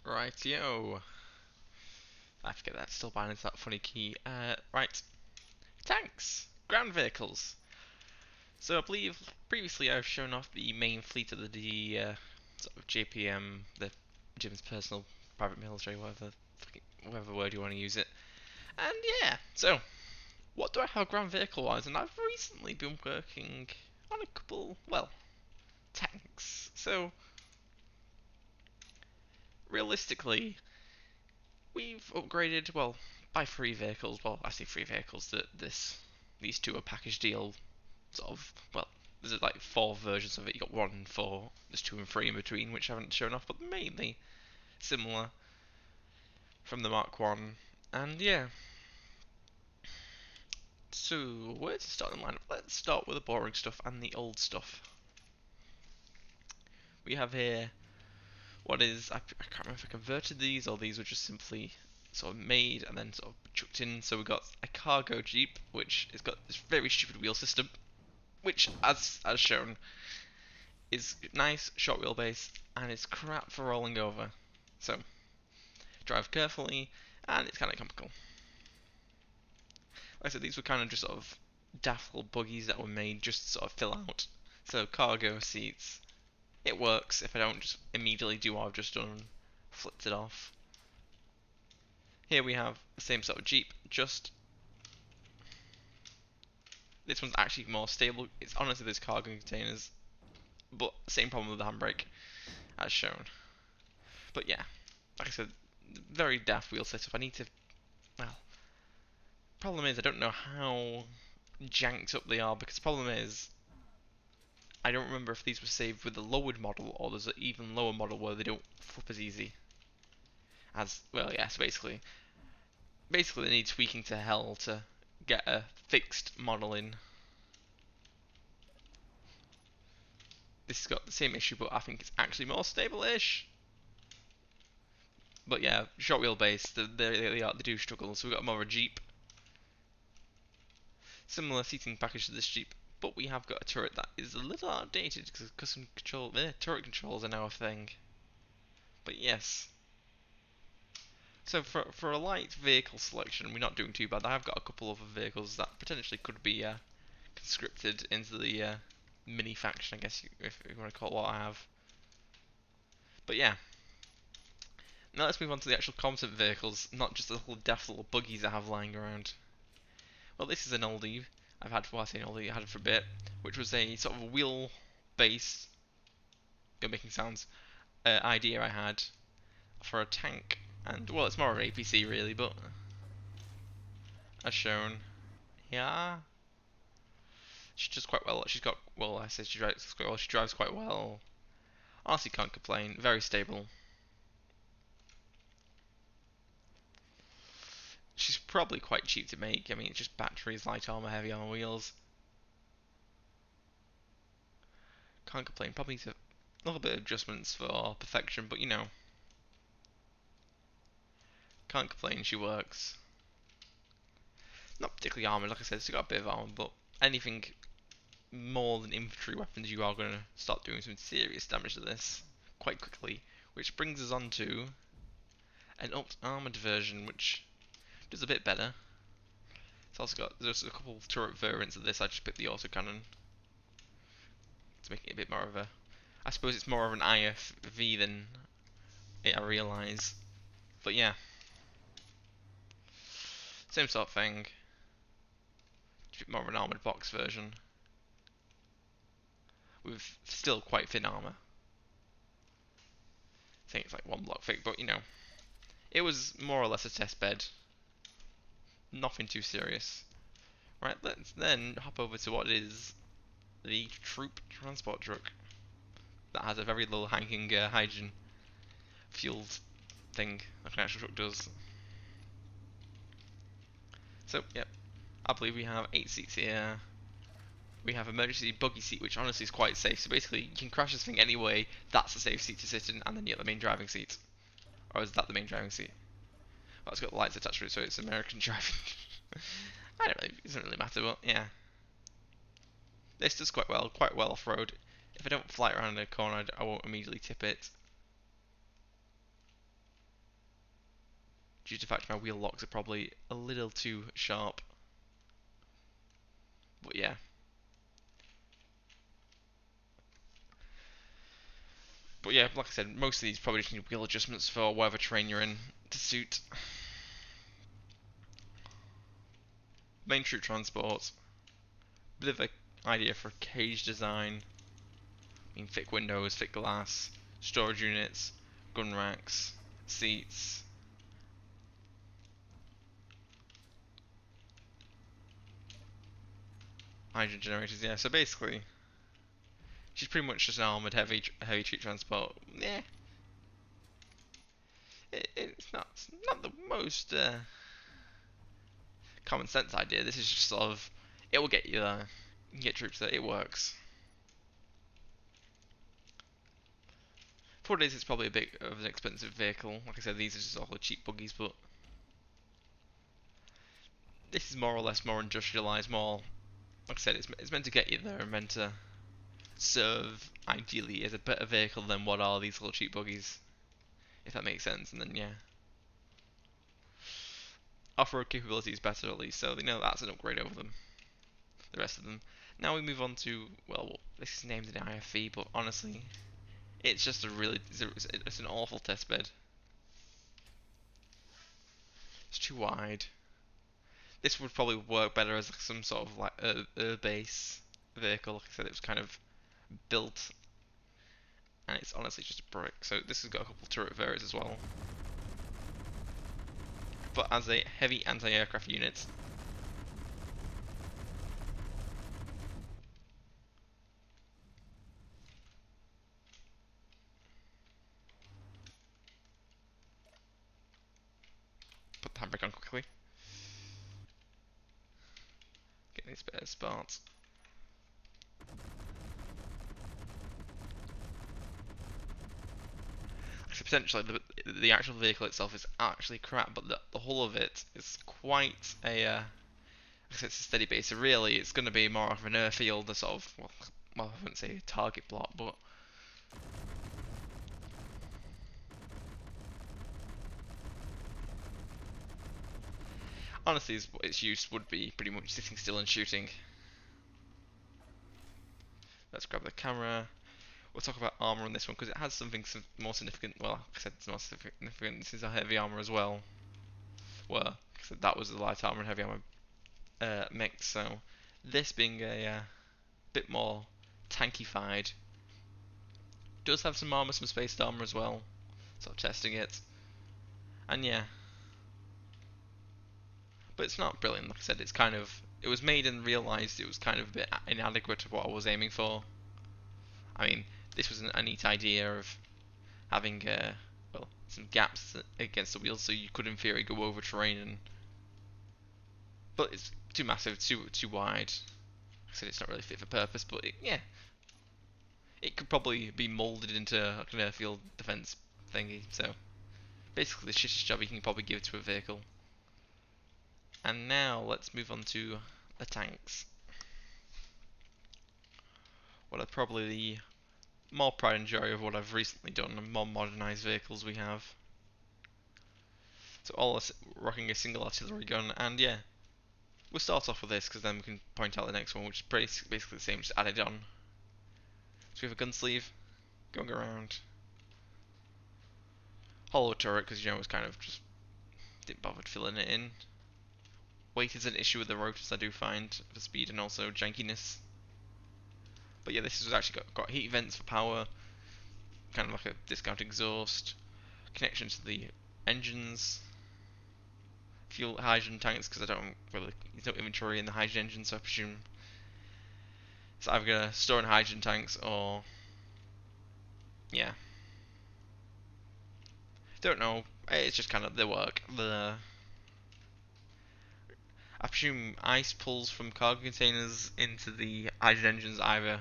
Rightio. I forget that still binding to that funny key. Right. Tanks! Ground vehicles! So I believe previously I've shown off the main fleet of the sort of JPM, the Jim's personal private military, whatever word you want to use it. And yeah, so what do I have ground vehicle wise? And I've recently been working on a couple, well, tanks. So realistically, we've upgraded, well, by three vehicles. Well, I say three vehicles. That these two are package deal, sort of. Well, there's like four versions of it. You got one and four. There's two and three in between, which I haven't shown off, but mainly similar from the Mark One. And yeah, so where to start the lineup? Let's start with the boring stuff and the old stuff. We have here what is I can't remember if I converted these or these were just simply sort of made and then sort of chucked in. So we got a cargo jeep, which has got this very stupid wheel system, which, as shown, is nice, short wheelbase, and it's crap for rolling over. So drive carefully, and it's kind of comical. Like I said, these were kind of just sort of daft little buggies that were made just to sort of fill out. So cargo seats, it works if I don't just immediately do what I've just done, flipped it off. Here we have the same sort of Jeep, just this one's actually more stable. It's honestly those cargo containers, but same problem with the handbrake, as shown. But yeah, like I said, very daft wheel setup. I need to, well, problem is I don't know how janked up they are, because the problem is I don't remember if these were saved with the lowered model or there's an even lower model where they don't flip as easy. As, well, yes, basically they need tweaking to hell to get a fixed model in. This has got the same issue, but I think it's actually more stable-ish. But yeah, short wheelbase, they do struggle. So we've got more of a Jeep. Similar seating package to this Jeep, but we have got a turret that is a little outdated because custom control, turret controls are now a thing. But yes. So for a light vehicle selection, we're not doing too bad. I have got a couple of vehicles that potentially could be conscripted into the mini faction, I guess if you want to call it what I have. But yeah. Now let's move on to the actual competent vehicles, not just the little daft little buggies I have lying around. Well, this is an oldie. I've had, well, I say an oldie, I had it for a bit, which was a sort of wheel base, you're making sounds, idea I had for a tank. And, well, it's more of an APC really, but as shown, yeah, she does quite well. She's got, well, I say she drives quite well. She drives quite well. Honestly, can't complain. Very stable. She's probably quite cheap to make. I mean, it's just batteries, light armor, heavy armor wheels. Can't complain. Probably needs a little bit of adjustments for perfection, but you know, can't complain. She works. Not particularly armored, like I said. She's got a bit of armor, but anything more than infantry weapons, you are going to start doing some serious damage to this quite quickly. Which brings us on to an upped armored version, which does a bit better. It's also got, there's a couple of turret variants of this. I just picked the autocannon to make it a bit more of a, I suppose it's more of an IFV than I realise. But yeah, same sort of thing. Just a bit more of an armoured box version with still quite thin armour. I think it's like one block thick, but you know, it was more or less a test bed. Nothing too serious. Right, let's then hop over to what is the troop transport truck that has a very low hanging hydrogen fueled thing like an actual truck does. So, yep, I believe we have 8 seats here. We have emergency buggy seat, which honestly is quite safe. So basically, you can crash this thing anyway. That's a safe seat to sit in, and then you get the main driving seat. Or is that the main driving seat? Well, it's got lights attached to it, so it's American driving. I don't know, it doesn't really matter, but yeah. This does quite well off-road. If I don't fly it around a corner, I won't immediately tip it. due to the fact my wheel locks are probably a little too sharp. But yeah. But yeah, like I said, most of these probably just need wheel adjustments for whatever terrain you're in to suit. Main troop transport. Bit of an idea for cage design. I mean, thick windows, thick glass, storage units, gun racks, seats. Hydrogen generators, yeah. So basically, she's pretty much just an armored heavy troop transport. Yeah, it's not the most common sense idea. This is just sort of it will get you there. You can get troops there. It works. For what it is, it's probably a bit of an expensive vehicle. Like I said, these are just all the cheap buggies, but this is more or less more industrialized, more like I said, it's meant to get you there and meant to serve ideally as a better vehicle than what are these little cheap buggies, if that makes sense. And then yeah, off-road capability is better at least, so they know that's an upgrade over them. The rest of them. Now we move on to well, this is named an IFV, but honestly, it's just a really it's an awful test bed. It's too wide. This would probably work better as like some sort of like a base vehicle. Like I said, it was kind of built, and it's honestly just a brick. So this has got a couple of turret variants as well. But as a heavy anti-aircraft unit, put the handbrake on quickly. Get these spare parts. So potentially the actual vehicle itself is actually crap, but the whole of it is quite a it's a steady base. So really, it's going to be more of an airfield, a sort of well, I wouldn't say a target block, but honestly, its use would be pretty much sitting still and shooting. Let's grab the camera. We'll talk about armor on this one because it has something more significant. Well, like I said, it's more significant. This is a heavy armor as well. Well, like I said, that was the light armor and heavy armor mix. So this being a bit more tankified, does have some armor, some spaced armor as well. Sort of testing it, and yeah, but it's not brilliant. Like I said, it's kind of it was made and realised it was kind of a bit inadequate to what I was aiming for. I mean, this was a neat idea of having well some gaps against the wheels, so you could in theory go over terrain, but it's too massive, too wide. Like I said, it's not really fit for purpose, but yeah, it could probably be moulded into like an airfield defense thingy. So basically, the shittest job you can probably give to a vehicle. And now let's move on to the tanks. What are probably the more pride and joy of what I've recently done, the more modernised vehicles we have. So all rocking a single artillery gun, and yeah, we'll start off with this because then we can point out the next one, which is basically the same, just added on. So we have a gun sleeve going around, hollow turret because you know it's kind of just didn't bother filling it in. Weight is an issue with the rotors I do find for speed and also jankiness. But yeah, this has actually got heat vents for power, kind of like a discount exhaust, connection to the engines, fuel hydrogen tanks because I don't really there's no inventory in the hydrogen engine, so I presume it's either gonna store in hydrogen tanks or yeah, don't know. It's just kind of the work. I presume ice pulls from cargo containers into the hydrogen engines either.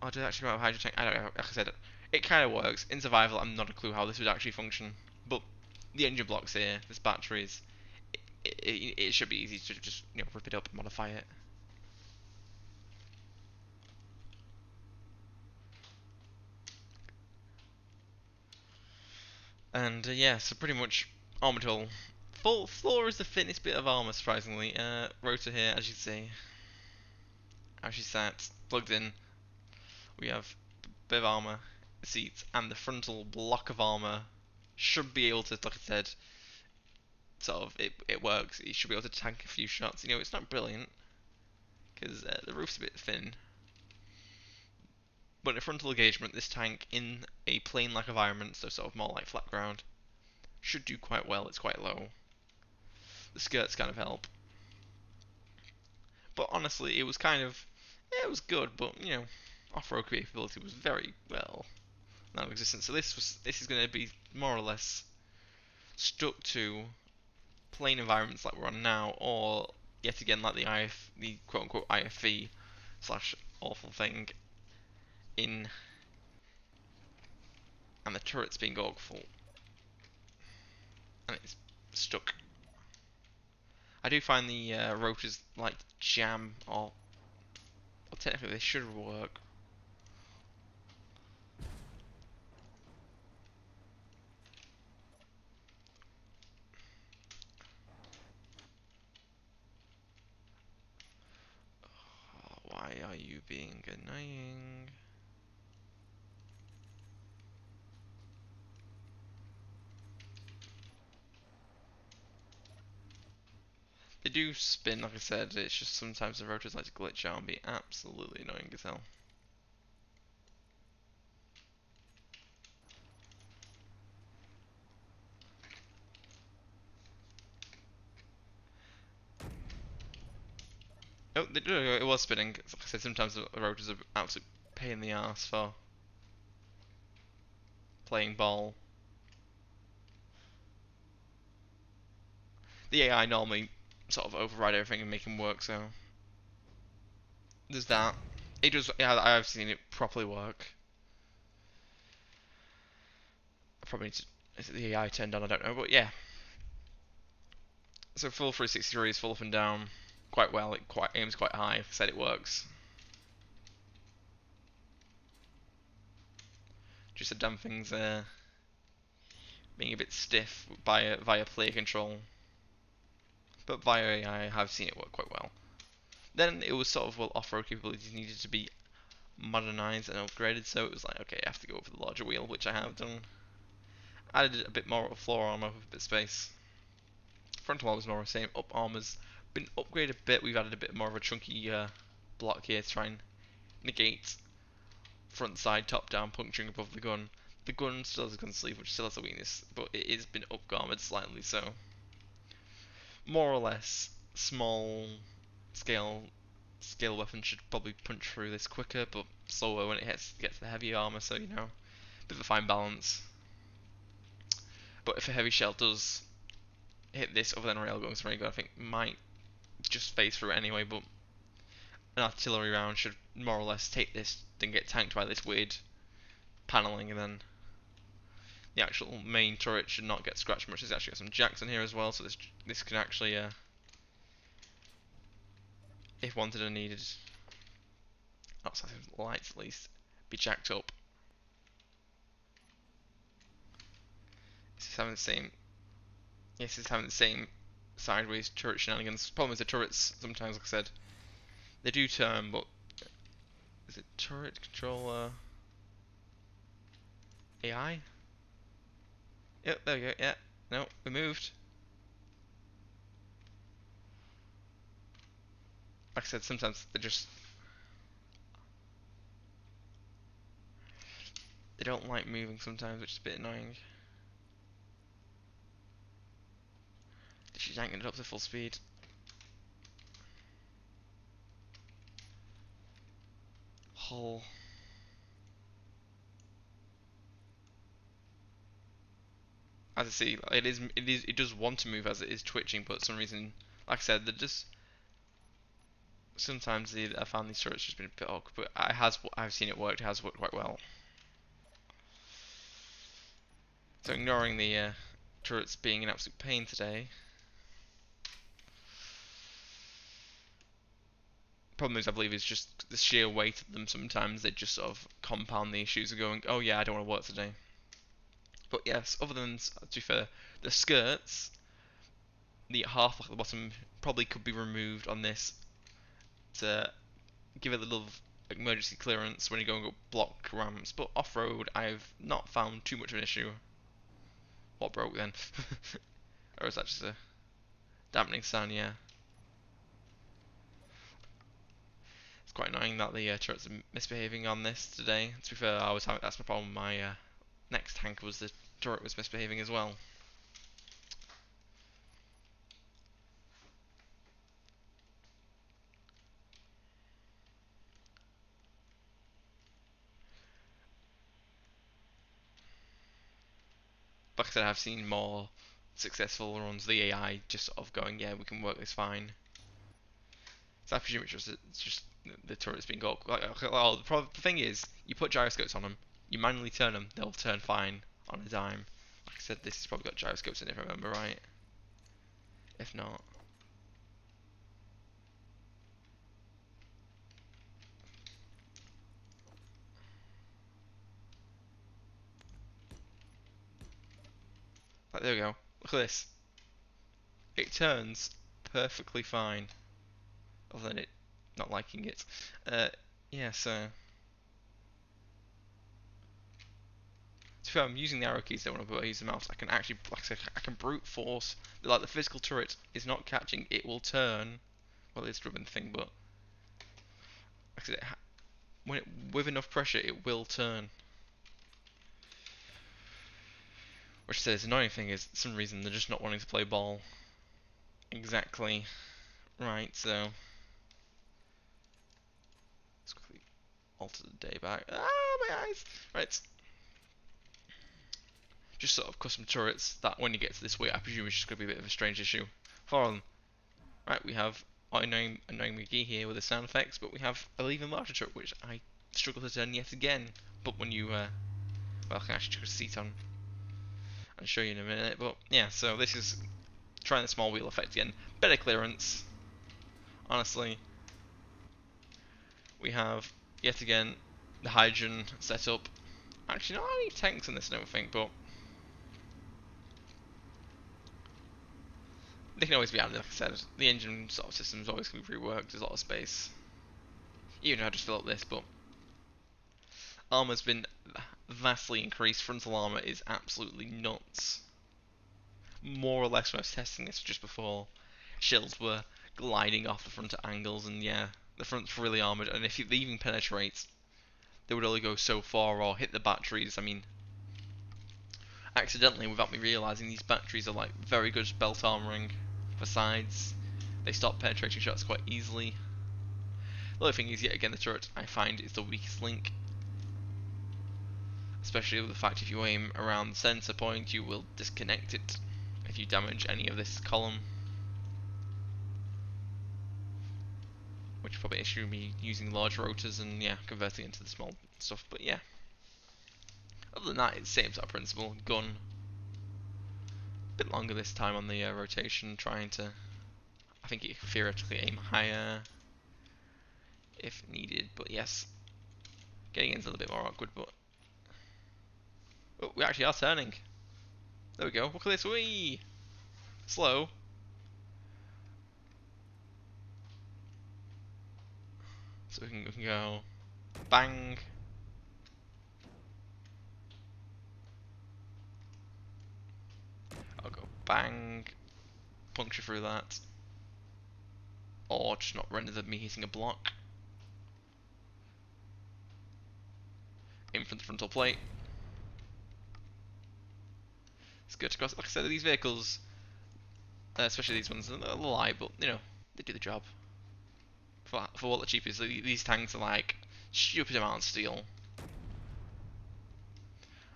Oh, do they actually have a hydrogen tank? I don't know. Like I said, it kind of works. In survival, I'm not a clue how this would actually function. But the engine blocks here, this batteries, it should be easy to just rip it up and modify it. And yeah, so pretty much armor hull. Full floor is the thinnest bit of armor, surprisingly. Rotor here, as you see, how she sat, plugged in. We have a bit of armor, seats, and the frontal block of armor should be able to, like I said, sort of it works. You should be able to tank a few shots. You know, it's not brilliant because the roof's a bit thin. But in frontal engagement, this tank in a plane-like environment, so sort of more like flat ground, should do quite well. It's quite low. The skirts kind of help. But honestly, it was kind of, yeah, it was good, but you know, off-road capability was very well non-existent. So this is going to be more or less stuck to plain environments like we're on now, or yet again like the quote-unquote IFV slash awful thing in, and the turret's being awful, and it's stuck. I do find the rotors like jam, or technically they should work. Oh, why are you being annoying? They do spin, like I said, it's just sometimes the rotors like to glitch out and be absolutely annoying as hell. Oh, it was spinning. Like I said, sometimes the rotors are absolute pain in the ass for playing ball. The AI normally sort of override everything and make them work, so there's that. It does, yeah, I've seen it properly work. I probably need to, is it the AI turned on? I don't know, but yeah. So full 360 degrees, full up and down, quite well. It quite aims quite high. Like I said, it works. Just the damn things being a bit stiff via player control, but via AI, I have seen it work quite well. Then it was sort of, well, off-road capabilities needed to be modernized and upgraded, so it was like, okay, I have to go for the larger wheel, which I have done. Added a bit more of floor armor with a bit of space. Frontal armor's more the same. Up armor's been upgraded a bit. We've added a bit more of a chunky block here to try and negate front side top down puncturing above the gun. The gun still has a gun sleeve, which still has a weakness, but it has been up armored slightly, so more or less small scale weapons should probably punch through this quicker, but slower when it gets the heavy armor. So you know, bit of a fine balance. But if a heavy shell does hit this other than railguns, railgun I think might just phase through it anyway. But an artillery round should more or less take this, then get tanked by this weird paneling, and then the actual main turret should not get scratched much. There's actually got some jacks in here as well, so this can actually, if wanted and needed, outside of lights at least, be jacked up. This is having the same. Yes, it's having the same sideways turret shenanigans. Problem is the turrets sometimes, like I said, they do turn, but is it turret controller AI? Yep, there we go. Yeah, no, we moved. Like I said, sometimes they don't like moving sometimes, which is a bit annoying. She's yanking it up to full speed. Hull. As I see, it does want to move as it is twitching, but for some reason, like I said, that just sometimes I found these turrets just been a bit awkward, but I've seen it work. It has worked quite well. So ignoring the turrets being an absolute pain today. Problem is, I believe, is just the sheer weight of them. Sometimes they just sort of compound the issues of going, oh yeah, I don't want to work today. But yes, other than, to be fair, the skirts, the half at the bottom probably could be removed on this to give it a little emergency clearance when you're going up block ramps. But off-road, I've not found too much of an issue. What broke then? Or is that just a dampening sound? Yeah. It's quite annoying that the turrets are misbehaving on this today. To be fair, that's my problem. My next tank was the turret was misbehaving as well. Like I said, I've seen more successful runs. The AI just sort of going, yeah, we can work this fine. So I presume it's just the turret's being got. Well, the thing is, you put gyroscopes on them, you manually turn them, they'll turn fine on a dime. Like I said, this has probably got gyroscopes in it, if I remember right. If not, like there we go. Look at this. It turns perfectly fine. Other than it not liking it. Yeah. So. So if I'm using the arrow keys, don't want to use the mouse. I can actually, like I said, I can brute force. Like the physical turret is not catching; it will turn. Well, it's driven thing, but like I said, with enough pressure, it will turn. Which says the annoying thing is, for some reason they're just not wanting to play ball. Exactly. Right. So let's quickly alter the day back. Ah, my eyes. Right. Just sort of custom turrets that when you get to this way, I presume it's just going to be a bit of a strange issue. For them. Right, we have annoying McGee here with the sound effects, but we have a even larger turret, which I struggle to turn yet again. But when you, well, I can actually chuck a seat on and show you in a minute. But yeah, so this is trying the small wheel effect again. Better clearance, honestly. We have, yet again, the hydrogen setup. Actually, not any tanks in this, I don't think, but they can always be added, like I said. The engine sort of system is always going to be reworked, there's a lot of space. Even though I just fill up this, but armor's been vastly increased. Frontal armor is absolutely nuts. More or less when I was testing this just before, shells were gliding off the front at angles, and yeah, the front's really armored, and if they even penetrate, they would only go so far or hit the batteries. I mean, accidentally, without me realizing, these batteries are like very good belt armoring for sides. They stop penetrating shots quite easily. The other thing is, yet again, the turret I find is the weakest link. Especially with the fact if you aim around the center point, you will disconnect it if you damage any of this column. Which probably issue me using large rotors and yeah, converting into the small stuff. But yeah, other than that, it's the same sort of principle. Gun, a bit longer this time on the rotation, trying to, I think you theoretically aim higher if needed. But yes, getting into a little bit more awkward. But oh, we actually are turning. There we go. Look at this. Wee! Slow. So we can go bang. I'll go bang. Puncture through that. Or just not render me hitting a block. Aim for the frontal plate. It's good. Like I said, these vehicles, especially these ones, they're light, but you know, they do the job. For what the cheap is, these tanks are like stupid amount of steel.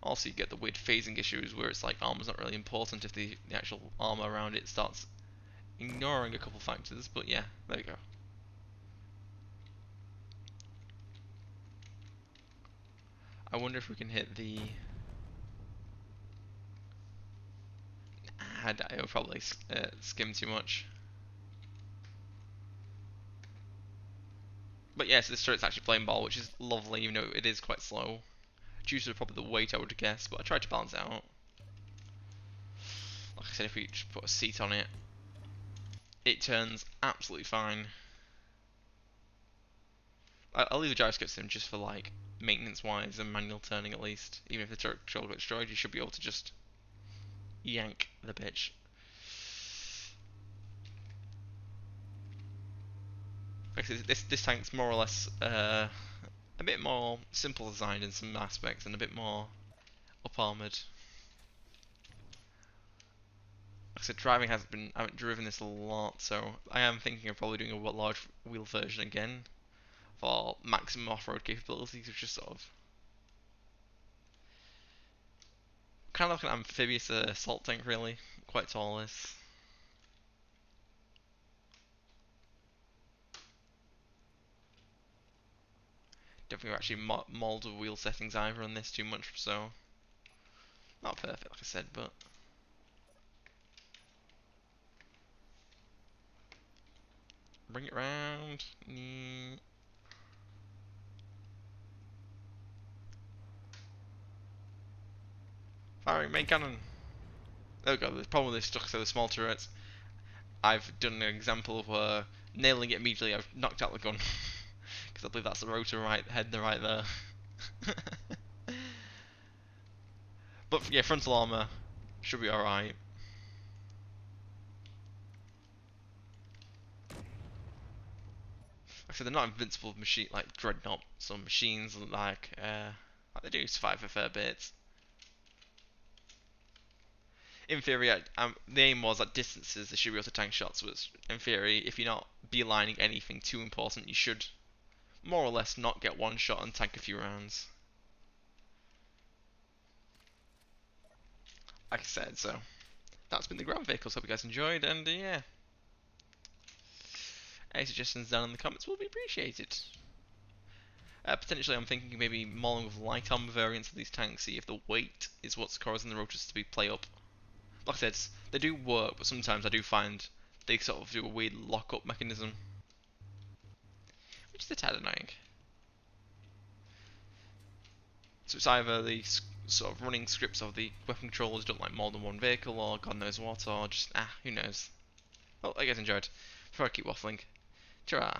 Also, you get the weird phasing issues where it's like armor's not really important if the actual armor around it starts ignoring a couple factors. But yeah, there you go. I wonder if we can hit the. It'll probably skim too much. But yes, this turret's actually playing ball, which is lovely, even though it is quite slow. Due to probably the weight, I would guess, but I tried to balance it out. Like I said, if we just put a seat on it, it turns absolutely fine. I'll leave the gyroscopes in just for like maintenance wise and manual turning at least. Even if the turret control gets destroyed, you should be able to just yank the bitch. Like this tank's more or less a bit more simple designed in some aspects and a bit more up armoured. Like I said, driving hasn't been. I haven't driven this a lot, so I am thinking of probably doing a large wheel version again for maximum off-road capabilities, which is sort of kind of like an amphibious assault tank, really. Quite tall, this. Don't think I've actually mauled the wheel settings either on this too much, so not perfect, like I said, but bring it round. Firing main cannon. Oh god, the problem with this stuck to the small turrets. I've done an example of nailing it immediately. I've knocked out the gun because I believe that's the rotor head right there. But yeah, frontal armor should be alright. Actually, they're not invincible machine like dreadnought. Some machines like they do survive a fair bit. In theory, the aim was at distances they should be able to tank shots. Which, in theory, if you're not beelining anything too important, you should more or less not get one shot and tank a few rounds. Like I said, so that's been the ground vehicles. Hope you guys enjoyed, and yeah, any suggestions down in the comments will be appreciated. Potentially, I'm thinking maybe mauling with light armor variants of these tanks, see if the weight is what's causing the rotors to be play up. Like I said, they do work, but sometimes I do find they sort of do a weird lock-up mechanism, which is a tad annoying. So it's either the sort of running scripts of the weapon controllers don't like more than one vehicle, or God knows what, or just, who knows. Well, I guess enjoyed. Before I keep waffling, ta-ra.